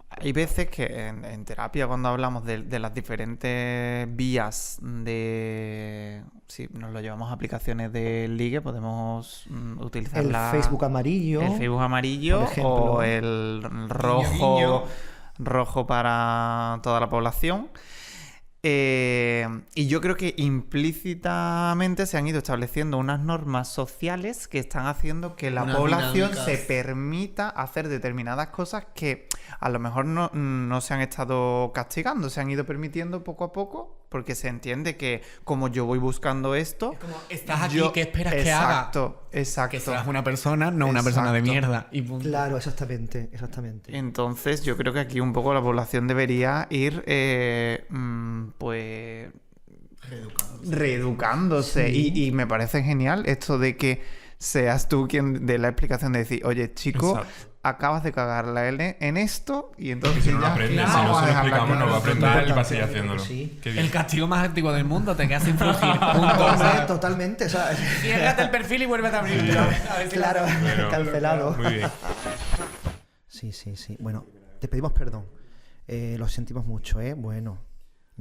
hay veces que en terapia, cuando hablamos de las diferentes vías de... Si nos lo llevamos a aplicaciones de ligue, podemos utilizar El Facebook amarillo. El Facebook amarillo, por ejemplo. o el rojo, Guiño. rojo para toda la población. Y yo creo que implícitamente se han ido estableciendo unas normas sociales que están haciendo que la Unas población dinámicas. se permita hacer determinadas cosas que a lo mejor no se han estado castigando, se han ido permitiendo poco a poco, porque se entiende que como yo voy buscando esto... Como, estás aquí, ¿qué esperas que haga? Exacto, exacto. Que seas una persona, no una persona de Exacto. mierda. Y punto. Claro, exactamente. Entonces yo creo que aquí un poco la población debería ir pues reeducándose. Sí. Y me parece genial esto de que seas tú quien dé la explicación de decir, oye chico, Exacto. acabas de cagarla en esto y entonces Y si no lo ya aprende, vamos si no a se lo dejarla explicamos, no va a clara. aprender y va a seguir haciéndolo. Sí. Qué bien. El castigo más antiguo del mundo, te quedas sin frugir. Punto. O Hombre, sea, totalmente, o sea, ciérrate el perfil y vuélvete a abrirlo. A ver si claro, Pero- cancelado. Muy bien. Sí. Bueno, te pedimos perdón. Lo sentimos mucho, ¿eh? Bueno.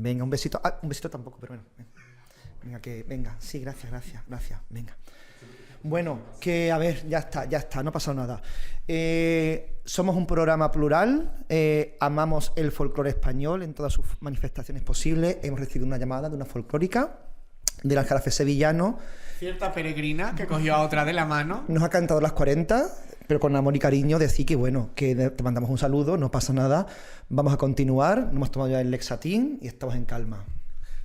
Venga, un besito. Ah, un besito tampoco, pero bueno. Venga. Sí, gracias. Venga. Bueno, que a ver, ya está, no ha pasado nada. Somos un programa plural, amamos el folclore español en todas sus manifestaciones posibles. Hemos recibido una llamada de una folclórica del Aljarafe sevillano. Cierta peregrina que cogió a otra de la mano. Nos ha cantado las 40, pero con amor y cariño decir que bueno, que te mandamos un saludo, no pasa nada. Vamos a continuar, nos hemos tomado ya el Lexatin y estamos en calma.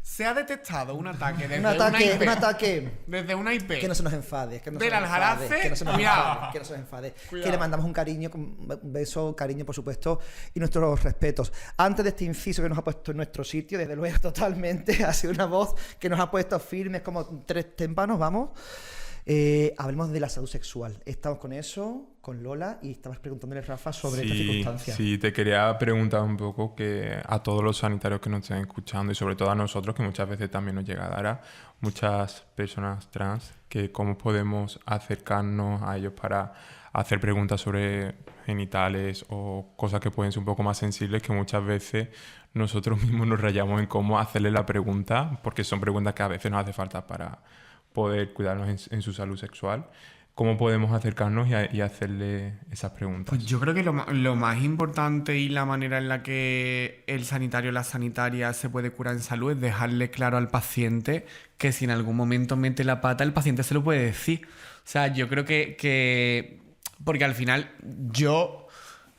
Se ha detectado un ataque desde Un ataque, una IP. que Desde una IP. no se nos enfade, que no se Del nos enfade, Aljarafe, que no se nos cuidado. enfade, que no se nos enfade. Cuidado. Que le mandamos un cariño, un beso, cariño, por supuesto, y nuestros respetos. Antes de este inciso que nos ha puesto en nuestro sitio, desde luego, totalmente, ha sido una voz que nos ha puesto firmes como 3 témpanos, vamos. Hablemos de la salud sexual. Estamos con eso, con Lola, y estabas preguntándole, Rafa, sobre esta circunstancia. Sí, te quería preguntar un poco que a todos los sanitarios que nos estén escuchando y sobre todo a nosotros, que muchas veces también nos llega a dar a muchas personas trans, que cómo podemos acercarnos a ellos para hacer preguntas sobre genitales o cosas que pueden ser un poco más sensibles, que muchas veces nosotros mismos nos rayamos en cómo hacerle la pregunta, porque son preguntas que a veces nos hace falta para poder cuidarnos en su salud sexual. ¿Cómo podemos acercarnos y hacerle esas preguntas? Pues yo creo que lo más importante y la manera en la que el sanitario o la sanitaria se puede curar en salud es dejarle claro al paciente que si en algún momento mete la pata, el paciente se lo puede decir. O sea, yo creo que porque al final yo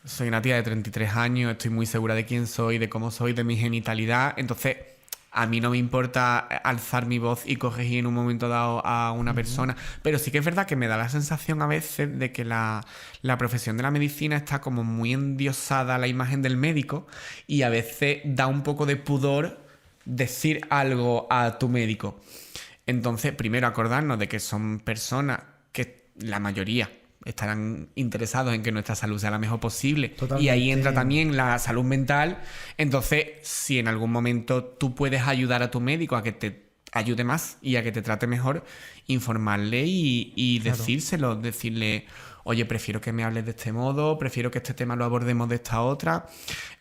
soy una tía de 33 años, estoy muy segura de quién soy, de cómo soy, de mi genitalidad, entonces a mí no me importa alzar mi voz y corregir en un momento dado a una persona, pero sí que es verdad que me da la sensación a veces de que la profesión de la medicina está como muy endiosada a la imagen del médico y a veces da un poco de pudor decir algo a tu médico. Entonces, primero acordarnos de que son personas que la mayoría estarán interesados en que nuestra salud sea la mejor posible. Totalmente. Y ahí entra también la salud mental. Entonces, si en algún momento tú puedes ayudar a tu médico a que te ayude más y a que te trate mejor, informarle y Claro. decirle, oye, prefiero que me hables de este modo, prefiero que este tema lo abordemos de esta otra.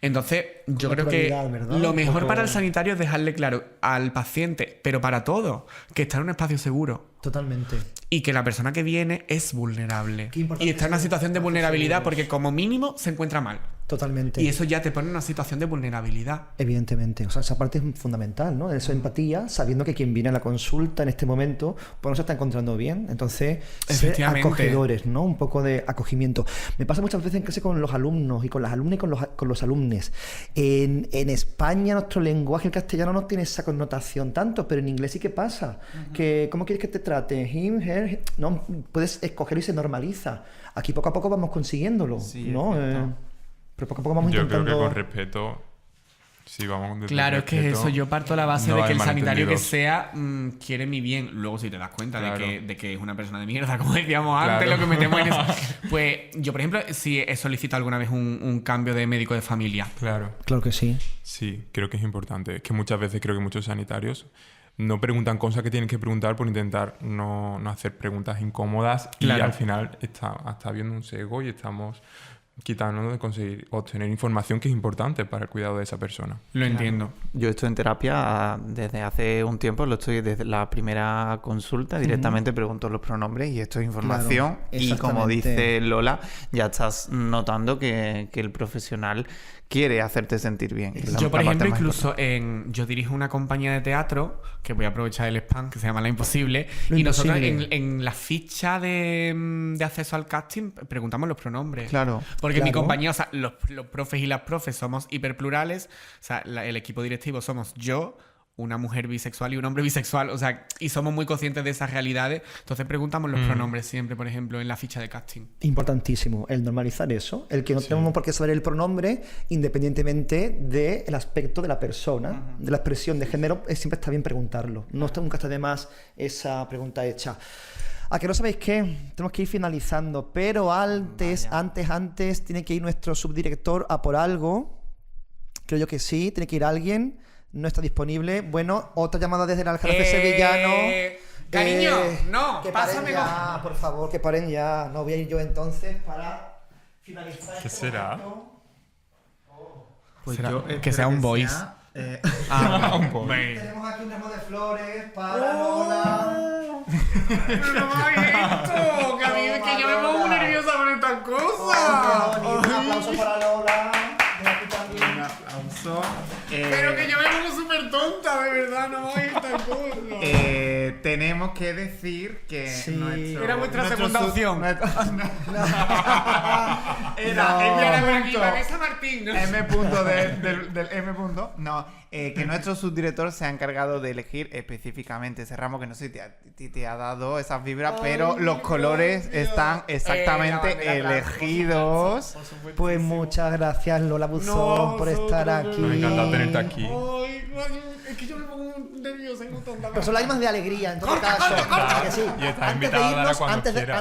Entonces, yo creo que naturalidad, ¿verdad? lo Un mejor poco- para el sanitario es dejarle claro al paciente, pero para todos, que está en un espacio seguro. Totalmente. Y que la persona que viene es vulnerable. Qué importante Y está en una ser situación de espacios vulnerabilidad seguros. porque como mínimo se encuentra mal. Totalmente. Y eso ya te pone en una situación de vulnerabilidad. Evidentemente, o sea, esa parte es fundamental, ¿no? Eso, empatía, sabiendo que quien viene a la consulta en este momento, pues no se está encontrando bien. Entonces, ser Efectivamente. acogedores, ¿no? Un poco de acogimiento. Me pasa muchas veces en clase con los alumnos y con las alumnas y con los alumnos. En España nuestro lenguaje, el castellano, no tiene esa connotación tanto, pero en inglés sí que pasa. Que, ¿cómo quieres que te trate? Him, her, no, puedes escogerlo y se normaliza. Aquí poco a poco vamos consiguiendo, Sí, ¿no? es cierto. Pero poco a poco vamos Yo creo intentando... que con respeto Sí, vamos desde Claro, el es que respeto, eso, yo parto de la base no de hay que el sanitario que malentendidos. sea quiere mi bien. Luego, si te das cuenta Claro. de que es una persona de mierda, como decíamos antes, Claro. lo que metemos en eso. Pues yo, por ejemplo, sí he solicitado alguna vez un cambio de médico de familia. Claro. Claro que sí. Sí, creo que es importante. Es que muchas veces creo que muchos sanitarios no preguntan cosas que tienen que preguntar por intentar no hacer preguntas incómodas Claro. y al final está habiendo un sesgo y estamos quitándonos de conseguir obtener información que es importante para el cuidado de esa persona. Lo entiendo. Yo estoy en terapia desde hace un tiempo, lo estoy desde la primera consulta, directamente pregunto los pronombres y esto es información. Claro, Y como exactamente. dice Lola, ya estás notando que el profesional quiere hacerte sentir bien. Es la- Yo, por la parte ejemplo, más incluso yo dirijo una compañía de teatro, que voy a aprovechar el spam, que se llama La Imposible, Lo y nosotros Imposible. en la ficha de acceso al casting preguntamos los pronombres. Claro. Porque mi Claro. compañía, o sea, los profes y las profes somos hiperplurales, o sea, el equipo directivo somos yo, una mujer bisexual y un hombre bisexual, o sea, y somos muy conscientes de esas realidades, entonces preguntamos los pronombres siempre, por ejemplo, en la ficha de casting. Importantísimo el normalizar eso, el que no tenemos por qué saber el pronombre independientemente del aspecto de la persona, de la expresión de género, siempre está bien preguntarlo. Nunca está de más esa pregunta hecha. ¿A que no sabéis qué? Tenemos que ir finalizando, pero antes, tiene que ir nuestro subdirector a por algo. Creo yo que sí, tiene que ir alguien. No está disponible. Bueno, otra llamada desde el Aljarafe sevillano. Cariño, no, que pásame paren ya, por favor, que paren ya. No voy a ir yo entonces para finalizar. ¿Qué este será? momento. Pues Será- yo que espero sea un voice. sea, Un poco. Tenemos aquí un ramo de flores para Lola. Pero no me hagas esto, que a mí es que yo me pongo muy nerviosa con estas cosas. Un aplauso para Lola. Ven aquí también. Pero que yo me pongo súper tonta, de verdad, no me hagas estas cosas. Tenemos que decir que Sí. Era vuestra segunda opción. Era Por aquí, Vanessa Martín, ¿no? M punto del M punto. No, que nuestro subdirector se ha encargado de elegir específicamente ese ramo, que no sé si te ha dado esas vibras, pero los colores están exactamente elegidos. Pues muchas gracias Lola Buzón por estar aquí. Me encanta tenerte aquí. Ay, es que yo me pongo nerviosa y muy tonta. Pero son lágrimas de alegría, en todo caso. ¿A que sí? Y estás invitada a darla cuando quieras.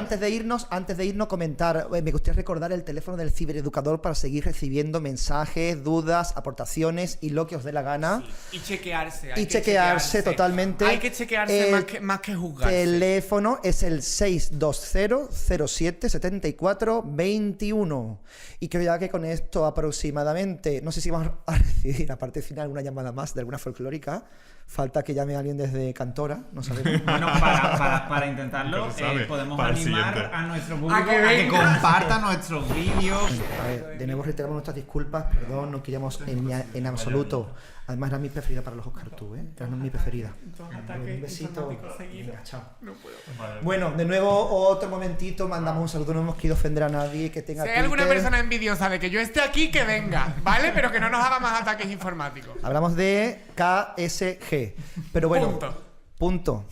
Antes de irnos, comentar, me gustaría recordar el teléfono del cibereducador para seguir recibiendo mensajes, dudas, aportaciones y lo que os dé la gana. Y chequearse. Y chequearse totalmente. Hay que chequearse más que juzgarse. Teléfono es el 620-07-74-21. Y creo ya que con esto aproximadamente, no sé si vamos a recibir a parte final una llamada más de alguna folclórica. Falta que llame alguien desde Cantora, no sabemos. Bueno, para intentarlo, Nunca se sabe. podemos Para el animar siguiente. a nuestro público a que que venga. comparta nuestros vídeos. A ver, de nuevo reiteramos nuestras disculpas, perdón, no queríamos en absoluto. Además era mi preferida para los Oscar tú, ¿eh? Era mi preferida. Un besito. Venga, chao. Bueno, de nuevo otro momentito, mandamos un saludo, no hemos querido ofender a nadie que tenga Si hay alguna Twitter. persona envidiosa de que yo esté aquí, que venga, ¿vale? Pero que no nos haga más ataques informáticos. Hablamos de KSG. Pero bueno, punto.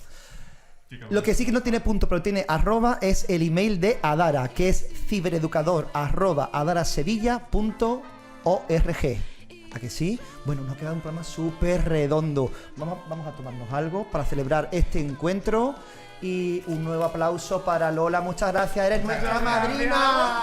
Lo que sí que no tiene punto, pero tiene arroba, es el email de Adara, que es cibereducador@adarasevilla.org. ¿A que sí? Bueno, nos ha quedado un programa súper redondo. Vamos a tomarnos algo para celebrar este encuentro. Y un nuevo aplauso para Lola. Muchas gracias, eres nuestra madrina.